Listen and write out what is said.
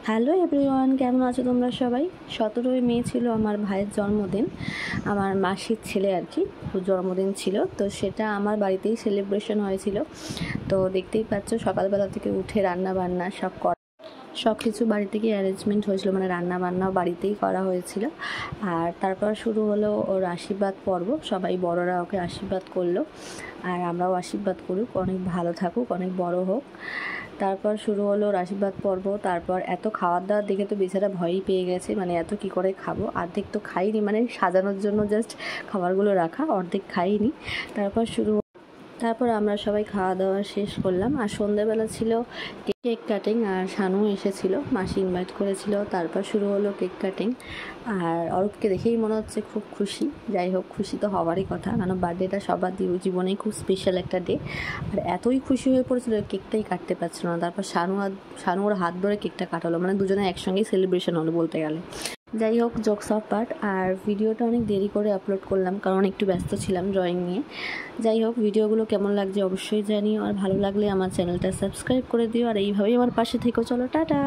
Hello everyone, কেমন আছো তোমরা সবাই? 17ই মে ছিল আমার ভাইয়ের জন্মদিন, আমার মাসির ছেলে আর কি জন্মদিন ছিল। তো সেটা আমার বাড়িতেই সেলিব্রেশন হয়েছিল। তো দেখতেই পাচ্ছ সকালবেলা থেকে উঠে রান্না বান্না সব কিছু বাড়ি থেকে অ্যারেঞ্জমেন্ট হয়েছিল, মানে রান্না বান্নাও বাড়িতেই করা হয়েছিল। আর তারপর শুরু হলো ওর আশীর্বাদ পর্ব। সবাই বড়রা ওকে আশীর্বাদ করলো, আর আমরাও আশীর্বাদ করুক, অনেক ভালো থাকুক, অনেক বড় হোক। তারপর শুরু হলো ওর আশীর্বাদ পর্ব। তারপর এত খাওয়ার দাওয়ার দেখে তো বেচারা ভয়ই পেয়ে গেছে, মানে এত কি করে খাবো। অর্ধেক তো খাইনি, মানে সাজানোর জন্য জাস্ট খাবারগুলো রাখা, অর্ধেক খাইনি। তারপর আমরা সবাই খাওয়া দাওয়া শেষ করলাম। আর সন্ধ্যেবেলা ছিল কেক কাটিং, আর শানু এসেছিল, মাসি ইনভাইট করেছিল। তারপর শুরু হলো কেক কাটিং। আর অরূপকে দেখেই মনে হচ্ছে খুব খুশি। যাই হোক, খুশি তো হওয়ারই কথা, কারণ বার্থডেটা সবার জীবনেই খুব স্পেশাল একটা ডে। আর এতই খুশি হয়ে পড়েছিল, কেকটাই কাটতে পারছিল না। তারপর শানু ওর হাত ধরে কেকটা কাটালো, মানে দুজনে একসঙ্গেই সেলিব্রেশন হলো বলতে গেলে। যাই হোক, জোকস অফ পার্ট। আর ভিডিওটা অনেক দেরি করে আপলোড করলাম, কারণ একটু ব্যস্ত ছিলাম ড্রয়িং নিয়ে। যাই হোক, ভিডিওগুলো কেমন লাগছে অবশ্যই জানিও, আর ভালো লাগলে আমার চ্যানেলটা সাবস্ক্রাইব করে দিও, আর এইভাবেই আমার পাশে থেকো। চলো, টাটা।